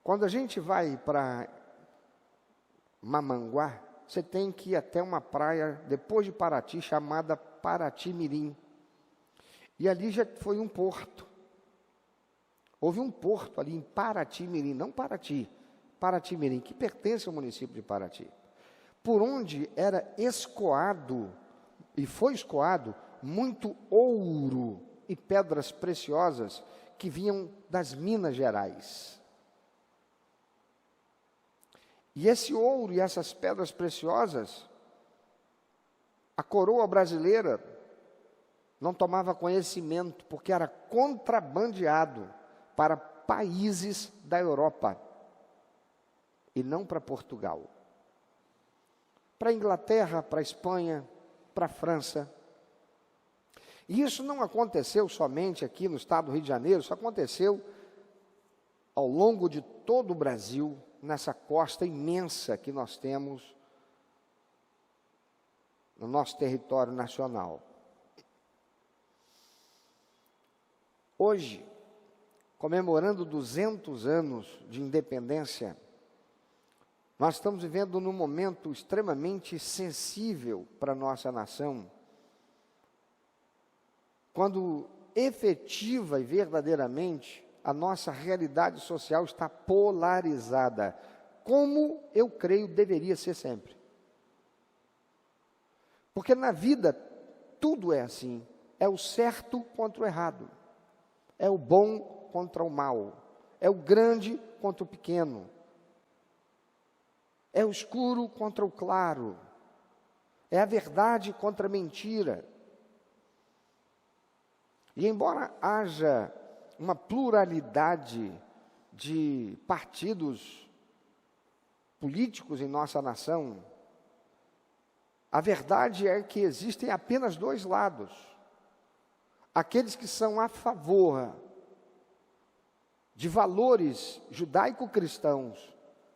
Quando a gente vai para Mamanguá, você tem que ir até uma praia, depois de Paraty, chamada Paraty-Mirim. E ali já foi um porto. Houve um porto ali em Paraty-Mirim, não Paraty, Paraty-Mirim, que pertence ao município de Paraty, por onde era escoado, e foi escoado, muito ouro e pedras preciosas que vinham das Minas Gerais. E esse ouro e essas pedras preciosas, a coroa brasileira não tomava conhecimento, porque era contrabandeado para países da Europa, e não para Portugal. Para a Inglaterra, para a Espanha, para a França. E isso não aconteceu somente aqui no estado do Rio de Janeiro, isso aconteceu ao longo de todo o Brasil, nessa costa imensa que nós temos no nosso território nacional. Hoje, comemorando 200 anos de independência, nós estamos vivendo num momento extremamente sensível para a nossa nação, quando efetiva e verdadeiramente a nossa realidade social está polarizada, como eu creio deveria ser sempre. Porque na vida tudo é assim, é o certo contra o errado, é o bom contra o mal, é o grande contra o pequeno, é o escuro contra o claro, é a verdade contra a mentira. E embora haja uma pluralidade de partidos políticos em nossa nação, a verdade é que existem apenas dois lados. Aqueles que são a favor de valores judaico-cristãos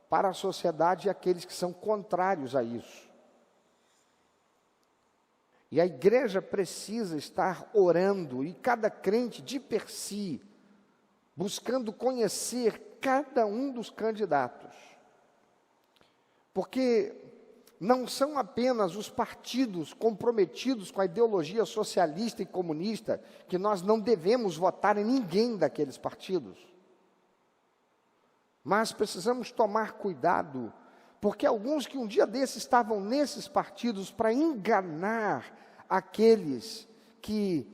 para a sociedade e aqueles que são contrários a isso. E a igreja precisa estar orando, e cada crente de per si, buscando conhecer cada um dos candidatos. Porque não são apenas os partidos comprometidos com a ideologia socialista e comunista, que nós não devemos votar em ninguém daqueles partidos. Mas precisamos tomar cuidado, porque alguns que um dia desses estavam nesses partidos para enganar aqueles que,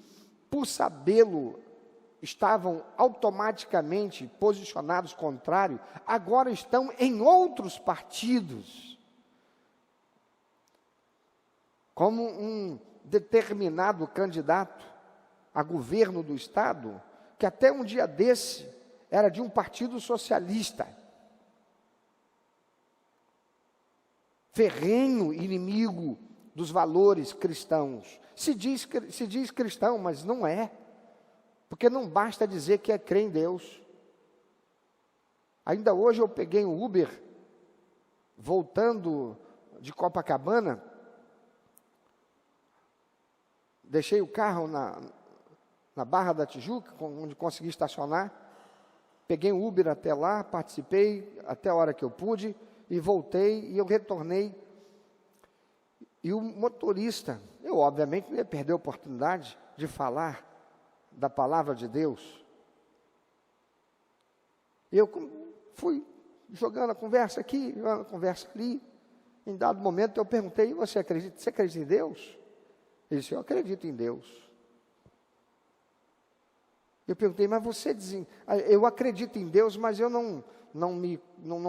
por sabê-lo, estavam automaticamente posicionados contrário, agora estão em outros partidos. Como um determinado candidato a governo do estado, que até um dia desse era de um partido socialista, ferrenho inimigo dos valores cristãos. Se diz cristão, mas não é, porque não basta dizer que crê em Deus. Ainda hoje eu peguei um Uber, voltando de Copacabana, deixei o carro na Barra da Tijuca, onde consegui estacionar, peguei um Uber até lá, participei até a hora que eu pude, e voltei, e eu retornei. E o motorista, eu obviamente não ia perder a oportunidade de falar da palavra de Deus. Eu fui jogando a conversa aqui, jogando a conversa ali. Em dado momento eu perguntei: você acredita em Deus? Ele disse: eu acredito em Deus. Eu perguntei: mas você diz, eu acredito em Deus, mas eu não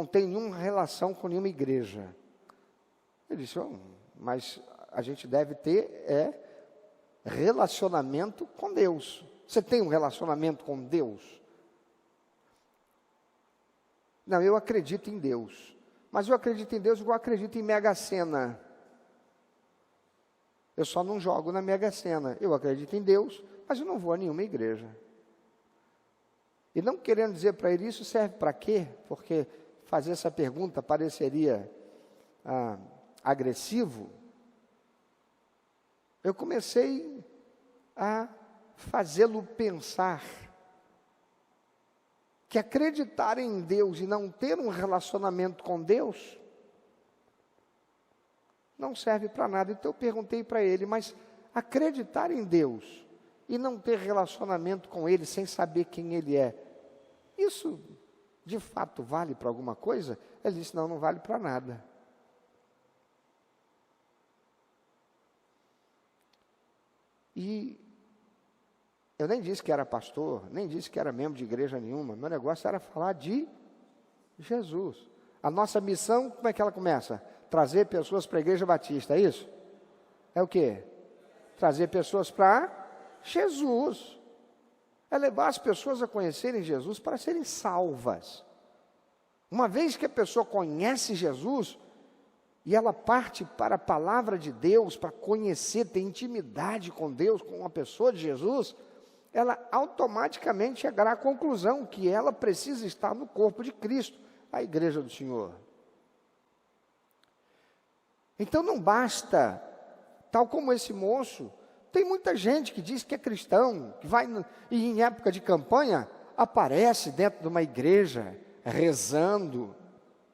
tenho nenhuma relação com nenhuma igreja. Ele disse: mas a gente deve ter relacionamento com Deus. Você tem um relacionamento com Deus? Não, eu acredito em Deus. Mas eu acredito em Deus igual eu acredito em Mega Sena. Eu só não jogo na Mega Sena. Eu acredito em Deus, mas eu não vou a nenhuma igreja. E não querendo dizer para ele isso serve para quê? Porque fazer essa pergunta pareceria agressivo. Eu comecei a fazê-lo pensar que acreditar em Deus e não ter um relacionamento com Deus não serve para nada. Então eu perguntei para ele, mas acreditar em Deus e não ter relacionamento com Ele sem saber quem Ele é, isso de fato vale para alguma coisa? Ele disse, não, não vale para nada. E eu nem disse que era pastor, nem disse que era membro de igreja nenhuma. Meu negócio era falar de Jesus. A nossa missão, como é que ela começa? Trazer pessoas para a Igreja Batista, é isso? É o quê? Trazer pessoas para Jesus. É levar as pessoas a conhecerem Jesus para serem salvas. Uma vez que a pessoa conhece Jesus, e ela parte para a palavra de Deus, para conhecer, ter intimidade com Deus, com a pessoa de Jesus, ela automaticamente chegará à conclusão que ela precisa estar no corpo de Cristo, a igreja do Senhor. Então não basta, tal como esse moço, tem muita gente que diz que é cristão, que vai, e em época de campanha, aparece dentro de uma igreja, rezando,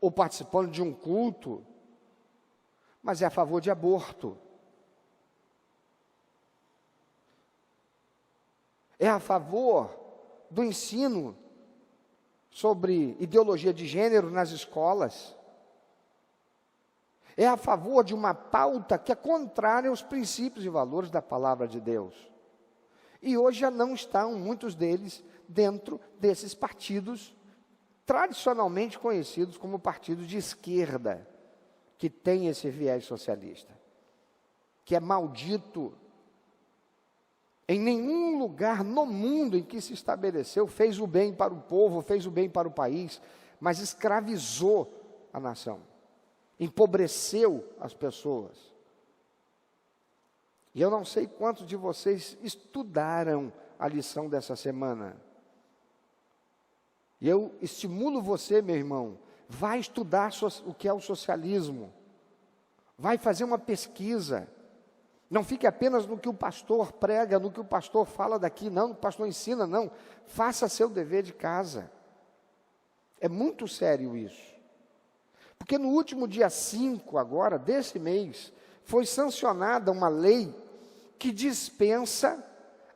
ou participando de um culto, mas é a favor de aborto. É a favor do ensino sobre ideologia de gênero nas escolas. É a favor de uma pauta que é contrária aos princípios e valores da palavra de Deus. E hoje já não estão muitos deles dentro desses partidos tradicionalmente conhecidos como partidos de esquerda, que tem esse viés socialista, que é maldito. Em nenhum lugar no mundo em que se estabeleceu, fez o bem para o povo, fez o bem para o país, mas escravizou a nação, empobreceu as pessoas. E eu não sei quantos de vocês estudaram a lição dessa semana. E eu estimulo você, meu irmão, vai estudar o que é o socialismo, vai fazer uma pesquisa. Não fique apenas no que o pastor prega, no que o pastor fala daqui, não, no que o pastor ensina, não. Faça seu dever de casa. É muito sério isso. Porque no último dia 5 agora, desse mês, foi sancionada uma lei que dispensa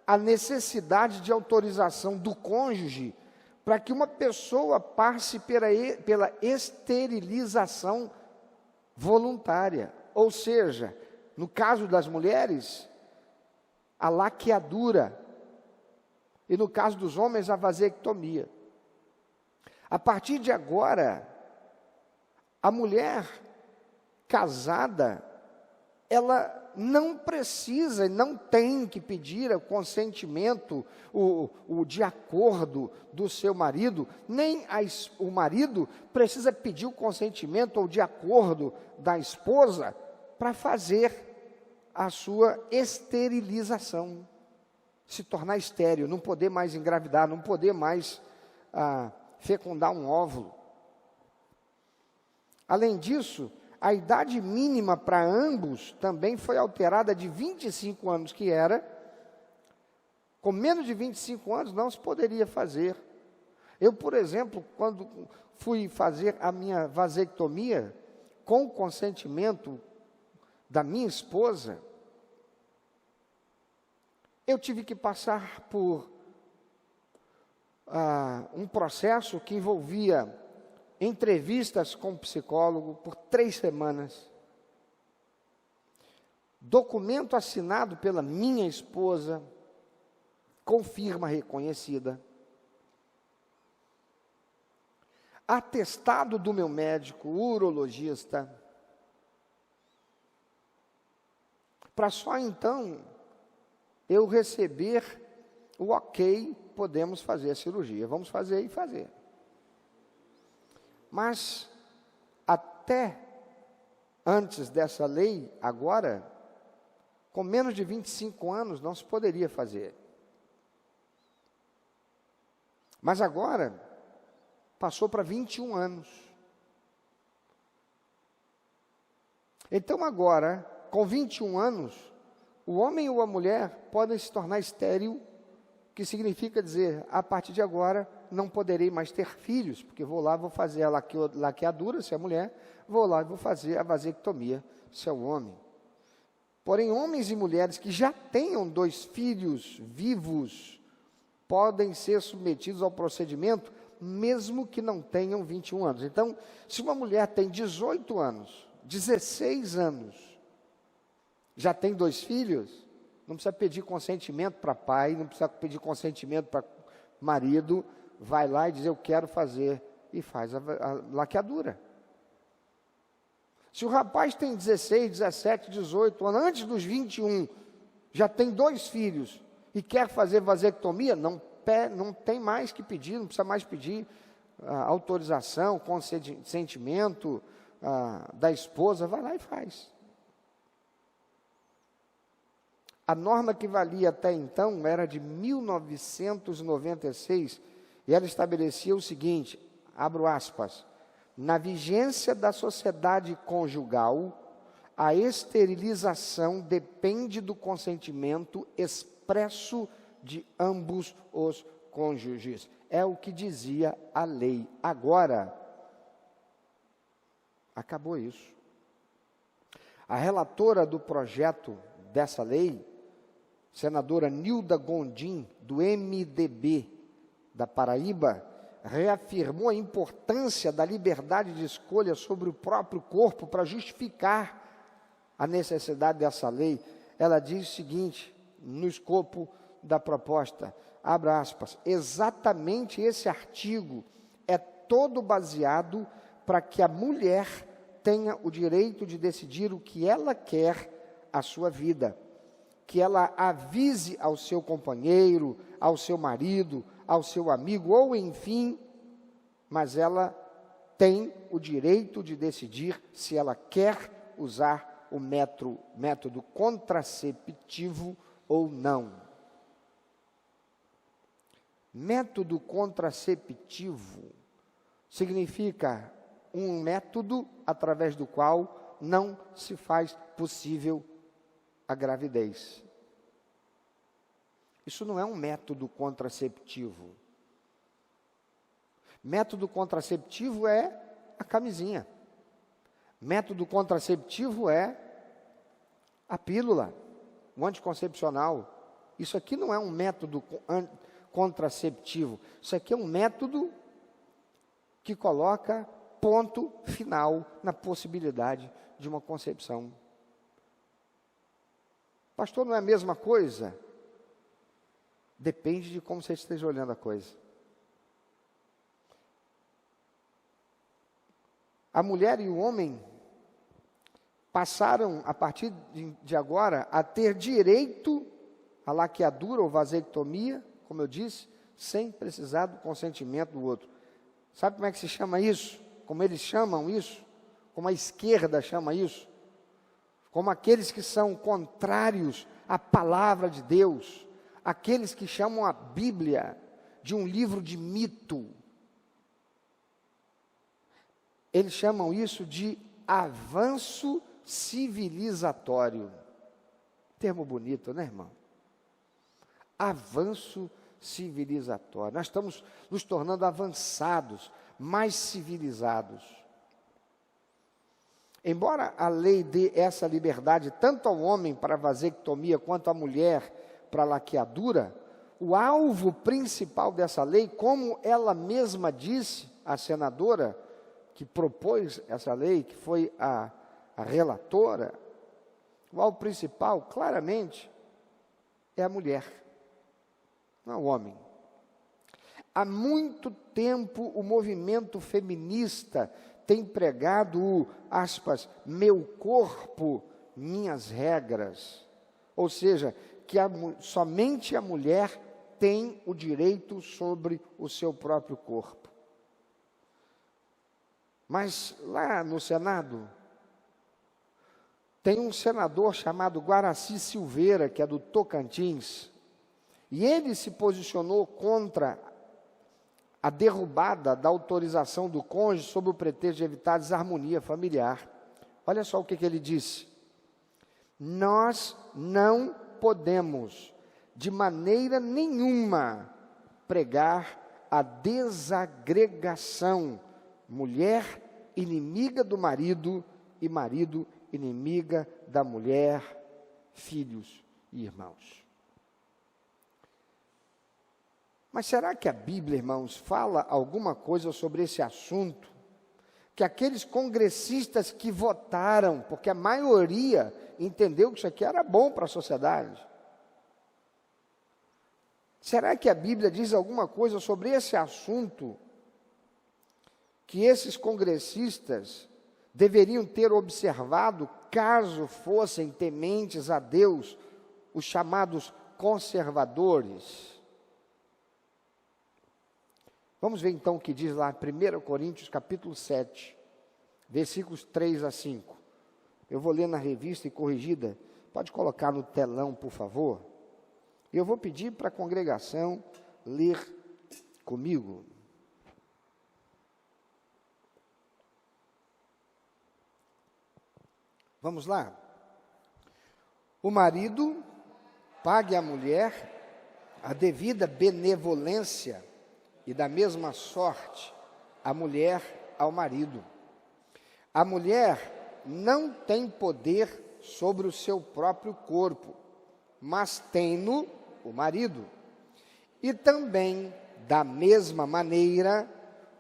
a necessidade de autorização do cônjuge para que uma pessoa passe pela esterilização voluntária. Ou seja, no caso das mulheres, a laqueadura. E no caso dos homens, a vasectomia. A partir de agora, a mulher casada, ela não precisa, não tem que pedir o consentimento, o de acordo do seu marido, nem o marido precisa pedir o consentimento ou de acordo da esposa para fazer a sua esterilização, se tornar estéril, não poder mais engravidar, não poder mais fecundar um óvulo. Além disso, a idade mínima para ambos também foi alterada de 25 anos, que era, com menos de 25 anos não se poderia fazer. Eu, por exemplo, quando fui fazer a minha vasectomia, com o consentimento da minha esposa, eu tive que passar por um processo que envolvia entrevistas com o psicólogo por 3 semanas, documento assinado pela minha esposa, com firma reconhecida, atestado do meu médico urologista, para só então eu receber o ok, podemos fazer a cirurgia. Vamos fazer e fazer. Mas, até antes dessa lei, agora, com menos de 25 anos, não se poderia fazer. Mas agora, passou para 21 anos. Então agora, com 21 anos, o homem ou a mulher podem se tornar estéril, que significa dizer, a partir de agora, não poderei mais ter filhos, porque vou lá, vou fazer a laqueadura, se é mulher, vou lá e vou fazer a vasectomia, se é o homem. Porém, homens e mulheres que já tenham 2 filhos vivos, podem ser submetidos ao procedimento, mesmo que não tenham 21 anos. Então, se uma mulher tem 18 anos, 16 anos, já tem 2 filhos, não precisa pedir consentimento para pai, não precisa pedir consentimento para marido, vai lá e diz, eu quero fazer, e faz a laqueadura. Se o rapaz tem 16, 17, 18 anos, antes dos 21, já tem 2 filhos, e quer fazer vasectomia, não tem mais que pedir, não precisa mais pedir autorização, consentimento da esposa, vai lá e faz. A norma que valia até então era de 1996, e ela estabelecia o seguinte, abro aspas, na vigência da sociedade conjugal, a esterilização depende do consentimento expresso de ambos os cônjuges. É o que dizia a lei. Agora, acabou isso. A relatora do projeto dessa lei, senadora Nilda Gondim, do MDB da Paraíba, reafirmou a importância da liberdade de escolha sobre o próprio corpo para justificar a necessidade dessa lei. Ela diz o seguinte, no escopo da proposta, abra aspas, exatamente esse artigo é todo baseado para que a mulher tenha o direito de decidir o que ela quer à sua vida, que ela avise ao seu companheiro, ao seu marido, ao seu amigo, ou enfim, mas ela tem o direito de decidir se ela quer usar o método contraceptivo ou não. Método contraceptivo significa um método através do qual não se faz possível a gravidez. Isso não é um método contraceptivo. Método contraceptivo é a camisinha. Método contraceptivo é a pílula, o anticoncepcional. Isso aqui não é um método contraceptivo. Isso aqui é um método que coloca ponto final na possibilidade de uma concepção. Pastor, não é a mesma coisa? Depende de como você esteja olhando a coisa. A mulher e o homem passaram, a partir de agora, a ter direito à laqueadura ou vasectomia, como eu disse, sem precisar do consentimento do outro. Sabe como é que se chama isso? Como eles chamam isso? Como a esquerda chama isso? Como aqueles que são contrários à palavra de Deus, aqueles que chamam a Bíblia de um livro de mito. Eles chamam isso de avanço civilizatório. Termo bonito, né, irmão? Avanço civilizatório. Nós estamos nos tornando avançados, mais civilizados. Embora a lei dê essa liberdade tanto ao homem para a vasectomia quanto à mulher para a laqueadura, o alvo principal dessa lei, como ela mesma disse, a senadora que propôs essa lei, que foi a relatora, o alvo principal, claramente, é a mulher, não é o homem. Há muito tempo o movimento feminista tem pregado, aspas, meu corpo, minhas regras. Ou seja, que somente a mulher tem o direito sobre o seu próprio corpo. Mas lá no Senado, tem um senador chamado Guaraci Silveira, que é do Tocantins, e ele se posicionou contra a derrubada da autorização do cônjuge sob o pretexto de evitar desarmonia familiar. Olha só o que ele disse. Nós não podemos, de maneira nenhuma, pregar a desagregação. Mulher inimiga do marido e marido inimiga da mulher, filhos e irmãos. Mas será que a Bíblia, irmãos, fala alguma coisa sobre esse assunto? Que aqueles congressistas que votaram, porque a maioria entendeu que isso aqui era bom para a sociedade. Será que a Bíblia diz alguma coisa sobre esse assunto? Que esses congressistas deveriam ter observado, caso fossem tementes a Deus, os chamados conservadores? Vamos ver então o que diz lá, 1 Coríntios capítulo 7, versículos 3 a 5. Eu vou ler na revista e corrigida. Pode colocar no telão, por favor? E eu vou pedir para a congregação ler comigo. Vamos lá? O marido pague à mulher a devida benevolência, e da mesma sorte a mulher ao marido. A mulher não tem poder sobre o seu próprio corpo, mas tem-no o marido. E também, da mesma maneira,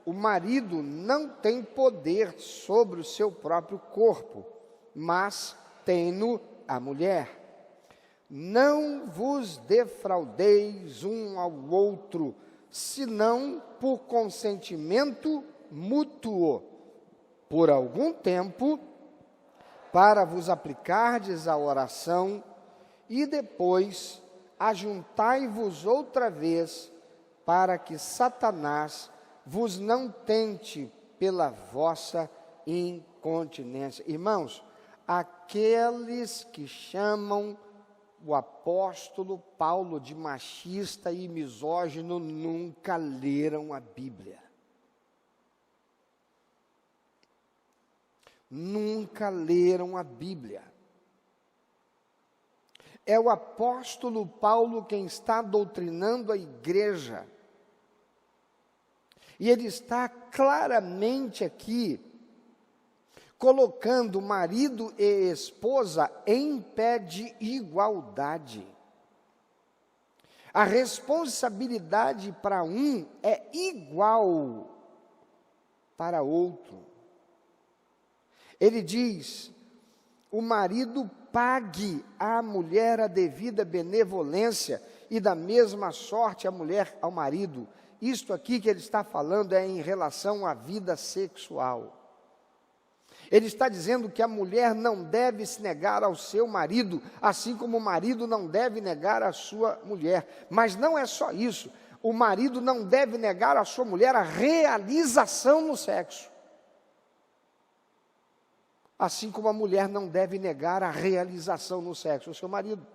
o marido não tem poder sobre o seu próprio corpo, mas tem-no a mulher. Não vos defraudeis um ao outro, senão por consentimento mútuo, por algum tempo, para vos aplicardes à oração, e depois ajuntai-vos outra vez, para que Satanás vos não tente pela vossa incontinência. Irmãos, aqueles que chamam o apóstolo Paulo de machista e misógino nunca leram a Bíblia. Nunca leram a Bíblia. É o apóstolo Paulo quem está doutrinando a igreja. E ele está claramente aqui colocando marido e esposa em pé de igualdade. A responsabilidade para um é igual para outro. Ele diz: o marido pague à mulher a devida benevolência, e da mesma sorte a mulher ao marido. Isto aqui que ele está falando é em relação à vida sexual. Ele está dizendo que a mulher não deve se negar ao seu marido, assim como o marido não deve negar a sua mulher. Mas não é só isso. O marido não deve negar à sua mulher a realização no sexo. Assim como a mulher não deve negar a realização no sexo ao seu marido.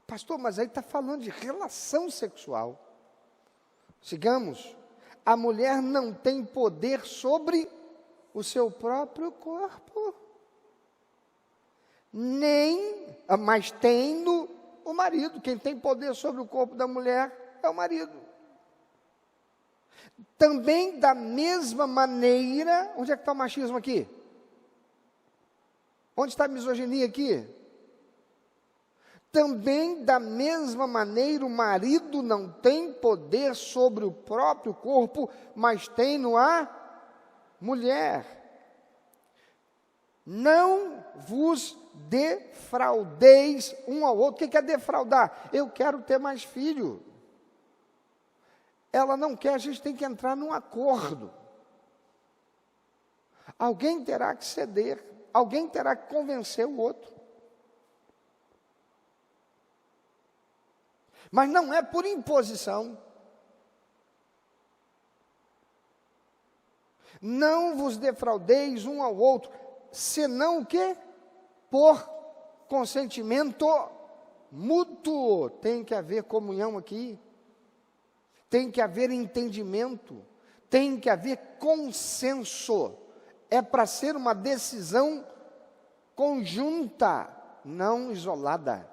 Pastor, mas aí está falando de relação sexual. Sigamos. A mulher não tem poder sobre o seu próprio corpo, mas tem no o marido. Quem tem poder sobre o corpo da mulher é o marido. Também da mesma maneira, onde é que está o machismo aqui? Onde está a misoginia aqui? Também da mesma maneira o marido não tem poder sobre o próprio corpo, mas tem-no a mulher. Não vos defraudeis um ao outro. O que é defraudar? Eu quero ter mais filho. Ela não quer, a gente tem que entrar num acordo. Alguém terá que ceder, alguém terá que convencer o outro. Mas não é por imposição. Não vos defraudeis um ao outro, senão o quê? Por consentimento mútuo. Tem que haver comunhão aqui. Tem que haver entendimento. Tem que haver consenso. É para ser uma decisão conjunta, não isolada.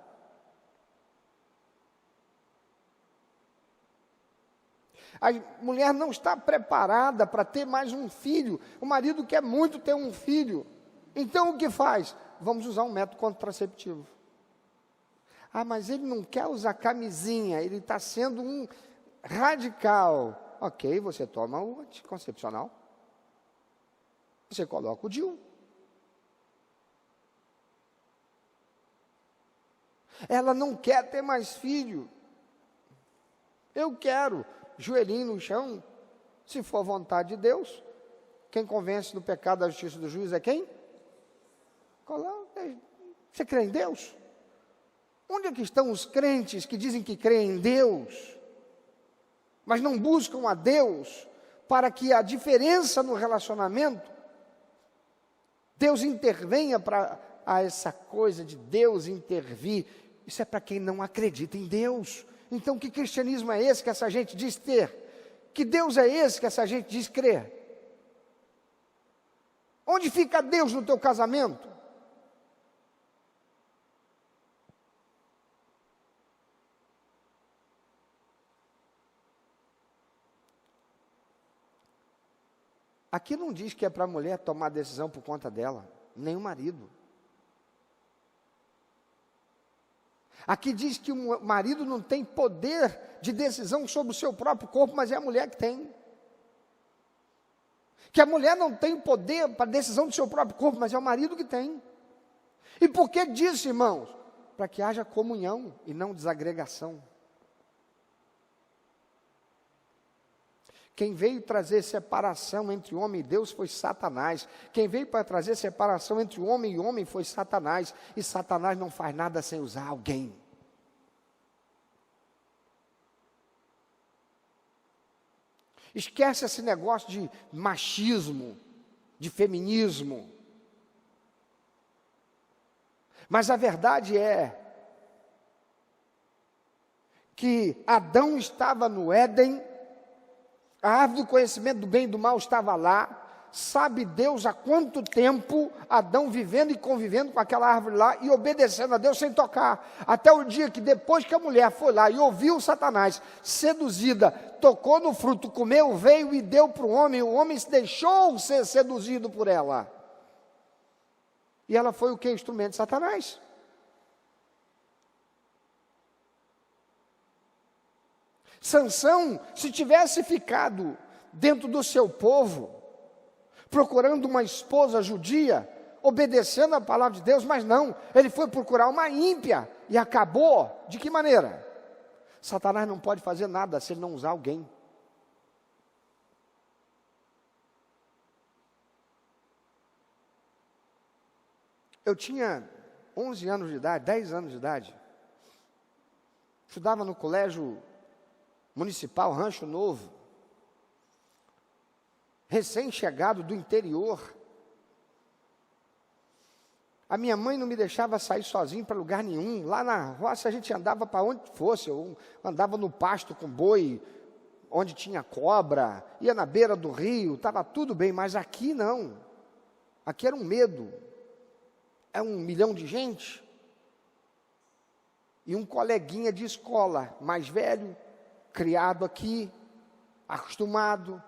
A mulher não está preparada para ter mais um filho. O marido quer muito ter um filho. Então o que faz? Vamos usar um método contraceptivo. Ah, mas ele não quer usar camisinha, ele está sendo um radical. Ok, você toma o anticoncepcional. Você coloca o DIU. Ela não quer ter mais filho. Eu quero. Joelhinho no chão. Se for vontade de Deus. Quem convence do pecado, da justiça e do juízo é quem? Você crê em Deus? Onde é que estão os crentes que dizem que creem em Deus, mas não buscam a Deus para que a diferença no relacionamento, Deus intervenha para essa coisa de Deus intervir? Isso é para quem não acredita em Deus. Então que cristianismo é esse que essa gente diz ter? Que Deus é esse que essa gente diz crer? Onde fica Deus no teu casamento? Aqui não diz que é para a mulher tomar decisão por conta dela, nem o marido. Aqui diz que o marido não tem poder de decisão sobre o seu próprio corpo, mas é a mulher que tem. Que a mulher não tem poder para decisão do seu próprio corpo, mas é o marido que tem. E por que disso, irmãos? Para que haja comunhão e não desagregação. Quem veio trazer separação entre homem e Deus foi Satanás. Quem veio para trazer separação entre homem e homem foi Satanás. E Satanás não faz nada sem usar alguém. Esquece esse negócio de machismo, de feminismo. Mas a verdade é que Adão estava no Éden, a árvore do conhecimento do bem e do mal estava lá. Sabe Deus há quanto tempo Adão vivendo e convivendo com aquela árvore lá e obedecendo a Deus sem tocar. Até o dia que depois que a mulher foi lá e ouviu Satanás, seduzida, tocou no fruto, comeu, veio e deu para o homem se deixou ser seduzido por ela. E ela foi o que? Instrumento de Satanás. Sansão, se tivesse ficado dentro do seu povo, procurando uma esposa judia, obedecendo a palavra de Deus, mas não, ele foi procurar uma ímpia, e acabou, de que maneira? Satanás não pode fazer nada se ele não usar alguém. Eu tinha 11 anos de idade, 10 anos de idade, estudava no colégio municipal Rancho Novo, recém-chegado do interior. A minha mãe não me deixava sair sozinho para lugar nenhum. Lá na roça a gente andava para onde fosse. Eu andava no pasto com boi, onde tinha cobra, ia na beira do rio, estava tudo bem, mas aqui não. Aqui era um medo. É 1 milhão de gente. E um coleguinha de escola, mais velho, criado aqui, acostumado.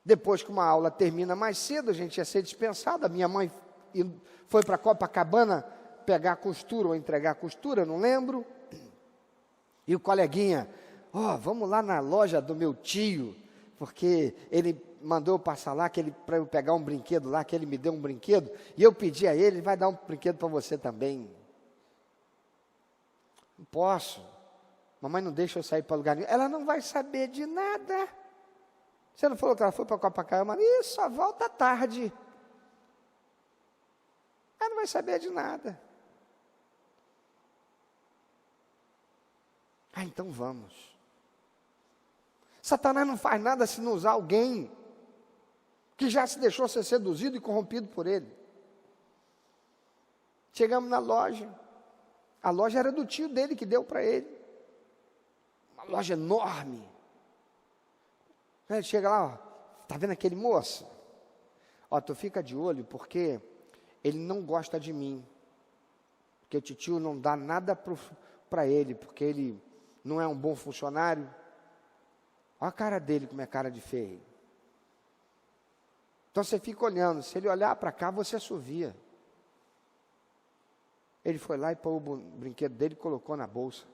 Depois que uma aula termina mais cedo, a gente ia ser dispensado. A minha mãe foi para Copacabana pegar costura ou entregar costura, não lembro. E o coleguinha, vamos lá na loja do meu tio, porque ele mandou eu passar lá, para eu pegar um brinquedo lá, que ele me deu um brinquedo, e eu pedi a ele vai dar um brinquedo para você também. Não posso. Mamãe não deixa eu sair para lugar nenhum. Ela não vai saber de nada. Você não falou que ela foi para Copacabana? Isso, só volta à tarde. Ela não vai saber de nada. Então vamos. Satanás não faz nada se não usar alguém que já se deixou ser seduzido e corrompido por ele. Chegamos na loja. A loja era do tio dele que deu para ele. Uma loja enorme. Ele chega lá, está vendo aquele moço? Tu fica de olho, porque ele não gosta de mim. Porque o tio não dá nada para ele, porque ele não é um bom funcionário. Olha a cara dele, como é cara de feio. Então você fica olhando, se ele olhar para cá, você assovia. Ele foi lá e pôs o brinquedo dele e colocou na bolsa.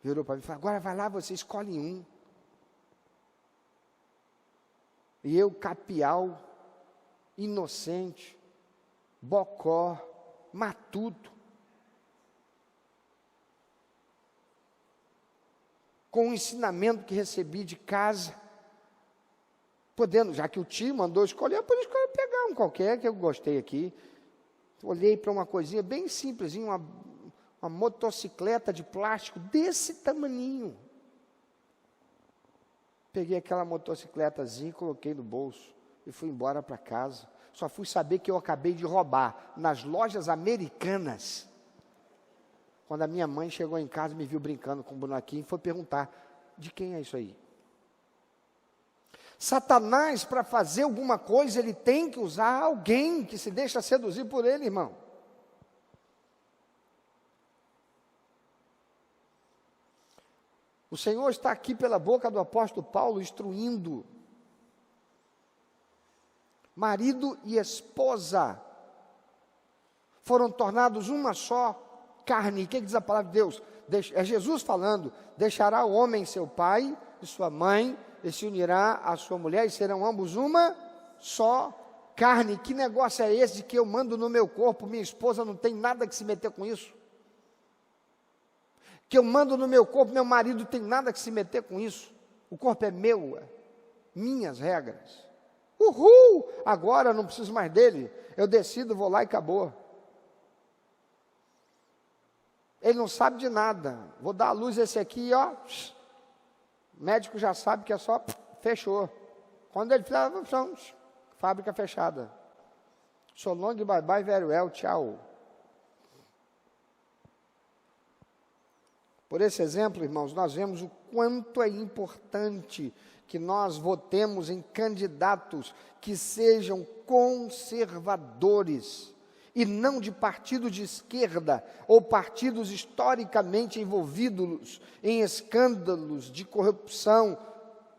Virou para mim e falou, agora vai lá, você escolhe um. E eu, capial, inocente, bocó, matuto, com o ensinamento que recebi de casa, podendo, já que o tio mandou escolher, eu podia escolher pegar um qualquer que eu gostei aqui. Olhei para uma coisinha bem simples, uma motocicleta de plástico desse tamaninho. Peguei aquela motocicletazinha, coloquei no bolso e fui embora para casa. Só fui saber que eu acabei de roubar nas lojas americanas. Quando a minha mãe chegou em casa, me viu brincando com o bonequinho e foi perguntar, de quem é isso aí? Satanás, para fazer alguma coisa, ele tem que usar alguém que se deixa seduzir por ele, irmão. O Senhor está aqui pela boca do apóstolo Paulo, instruindo. Marido e esposa foram tornados uma só carne. O que diz a palavra de Deus? É Jesus falando, deixará o homem seu pai e sua mãe, e se unirá à sua mulher, e serão ambos uma só carne. Que negócio é esse de que eu mando no meu corpo, minha esposa não tem nada que se meter com isso? Que eu mando no meu corpo, meu marido tem nada que se meter com isso? O corpo é meu, minhas regras. Uhul! Agora eu não preciso mais dele, eu decido, vou lá e acabou. Ele não sabe de nada, vou dar à luz esse aqui, ó, o médico já sabe que é só, fechou. Quando ele fizer, fábrica fechada. So long, bye bye, very well, tchau. Por esse exemplo, irmãos, nós vemos o quanto é importante que nós votemos em candidatos que sejam conservadores, e não de partido de esquerda, ou partidos historicamente envolvidos em escândalos de corrupção,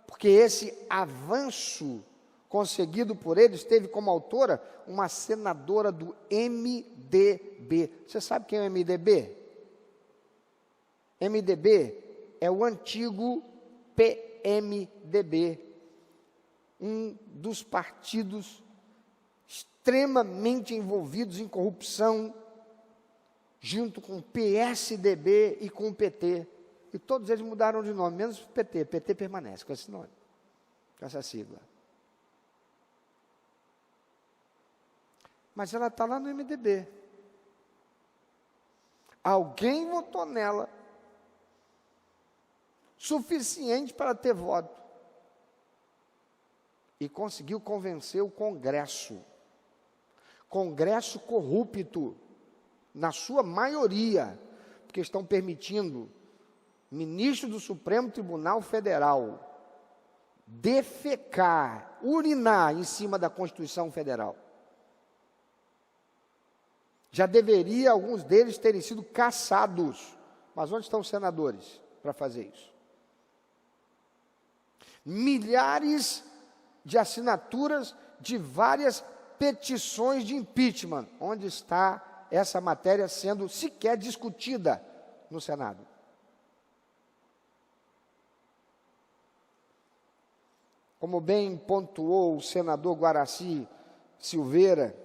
porque esse avanço conseguido por eles teve como autora uma senadora do MDB. Você sabe quem é o MDB? MDB é o antigo PMDB, um dos partidos extremamente envolvidos em corrupção, junto com o PSDB e com o PT. E todos eles mudaram de nome, menos o PT. PT permanece com esse nome, com essa sigla. Mas ela está lá no MDB. Alguém votou nela, suficiente para ter voto, e conseguiu convencer o Congresso corrupto, na sua maioria, porque estão permitindo ministro do Supremo Tribunal Federal defecar, urinar em cima da Constituição Federal. Já deveria alguns deles terem sido caçados, mas onde estão os senadores para fazer isso? Milhares de assinaturas de várias petições de impeachment. Onde está essa matéria sendo sequer discutida no Senado? Como bem pontuou o senador Guaraci Silveira,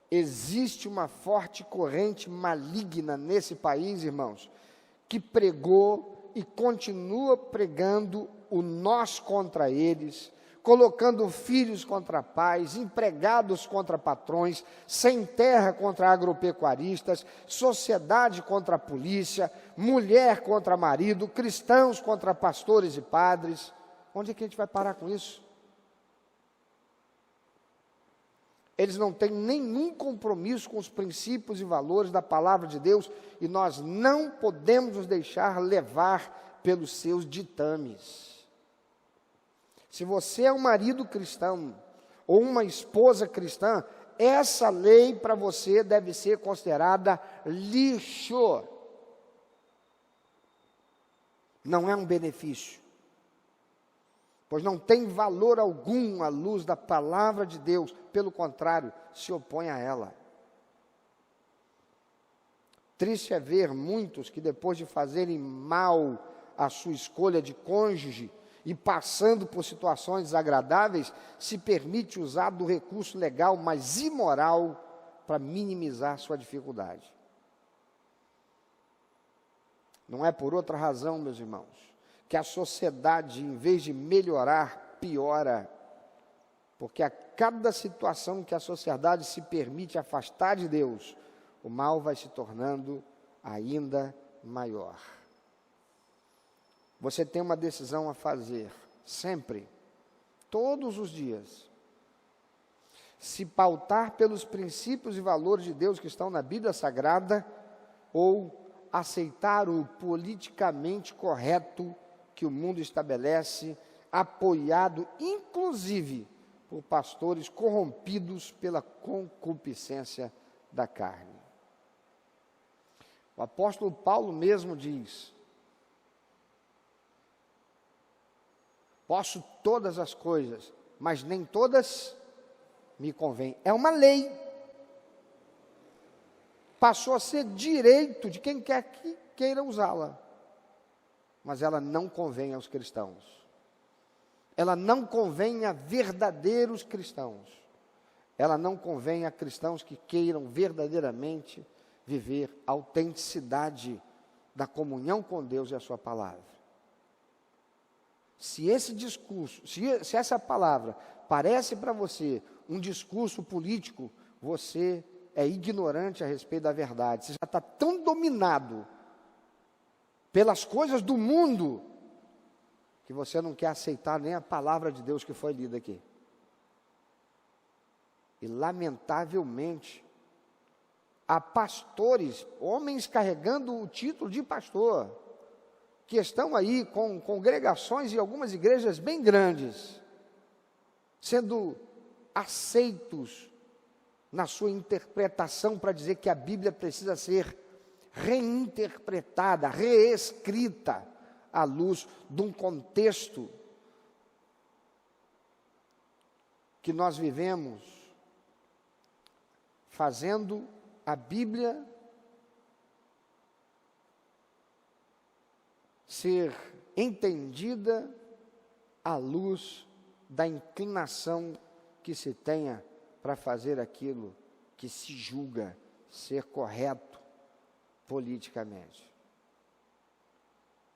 existe uma forte corrente maligna nesse país, irmãos, que pregou e continua pregando o nós contra eles, colocando filhos contra pais, empregados contra patrões, sem terra contra agropecuaristas, sociedade contra a polícia, mulher contra marido, cristãos contra pastores e padres. Onde é que a gente vai parar com isso? Eles não têm nenhum compromisso com os princípios e valores da palavra de Deus, e nós não podemos nos deixar levar pelos seus ditames. Se você é um marido cristão, ou uma esposa cristã, essa lei para você deve ser considerada lixo. Não é um benefício. pois não tem valor algum à luz da palavra de Deus, pelo contrário, se opõe a ela. Triste é ver muitos que, depois de fazerem mal à sua escolha de cônjuge e passando por situações desagradáveis, se permite usar do recurso legal mais imoral para minimizar sua dificuldade. Não é por outra razão, meus irmãos, que a sociedade, em vez de melhorar, piora. Porque a cada situação que a sociedade se permite afastar de Deus, o mal vai se tornando ainda maior. Você tem uma decisão a fazer, sempre, todos os dias. Se pautar pelos princípios e valores de Deus que estão na Bíblia Sagrada, ou aceitar o politicamente correto que o mundo estabelece, apoiado inclusive por pastores corrompidos pela concupiscência da carne. O apóstolo Paulo mesmo diz: posso todas as coisas, mas nem todas me convêm. É uma lei. Passou a ser direito de quem quer que queira usá-la. Mas ela não convém aos cristãos. Ela não convém a verdadeiros cristãos. Ela não convém a cristãos que queiram verdadeiramente viver a autenticidade da comunhão com Deus e a sua palavra. Se esse discurso, se essa palavra parece para você um discurso político, você é ignorante a respeito da verdade. Você já está tão dominado pelas coisas do mundo, que você não quer aceitar nem a palavra de Deus que foi lida aqui. E lamentavelmente, há pastores, homens carregando o título de pastor, que estão aí com congregações e algumas igrejas bem grandes, sendo aceitos na sua interpretação para dizer que a Bíblia precisa ser reinterpretada, reescrita, à luz de um contexto que nós vivemos, fazendo a Bíblia ser entendida à luz da inclinação que se tenha para fazer aquilo que se julga ser correto politicamente.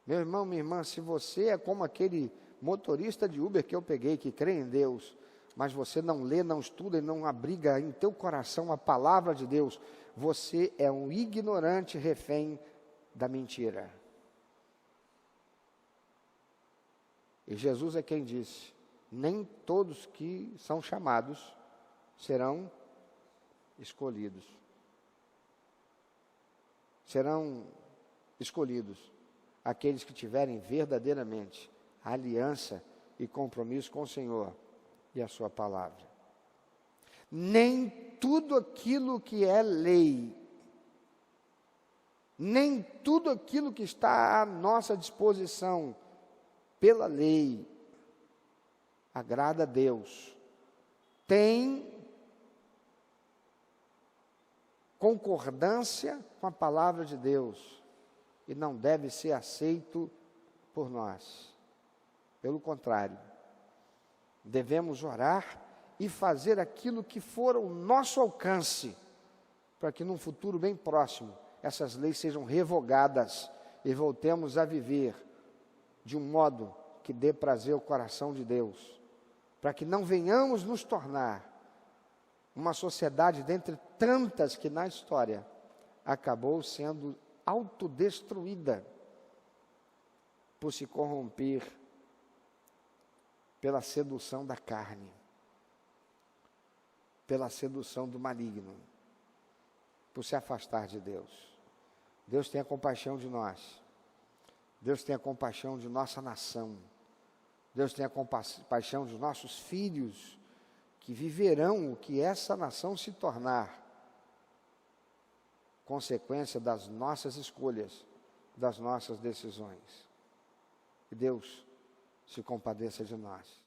Meu irmão, minha irmã, se você é como aquele motorista de Uber que eu peguei, que crê em Deus, mas você não lê, não estuda e não abriga em teu coração a palavra de Deus, você é um ignorante refém da mentira. E Jesus é quem disse: nem todos que são chamados serão escolhidos. Serão escolhidos aqueles que tiverem verdadeiramente aliança e compromisso com o Senhor e a sua palavra. Nem tudo aquilo que é lei, nem tudo aquilo que está à nossa disposição pela lei agrada a Deus. Tem concordância com a palavra de Deus e não deve ser aceito por nós. Pelo contrário, devemos orar e fazer aquilo que for ao nosso alcance, para que num futuro bem próximo essas leis sejam revogadas e voltemos a viver de um modo que dê prazer ao coração de Deus, para que não venhamos nos tornar uma sociedade dentre tantas que na história acabou sendo autodestruída por se corromper pela sedução da carne, pela sedução do maligno, por se afastar de Deus. Deus tenha compaixão de nós. Deus tenha compaixão de nossa nação. Deus tenha compaixão dos nossos filhos, que viverão o que essa nação se tornar, consequência das nossas escolhas, das nossas decisões. Que Deus se compadeça de nós.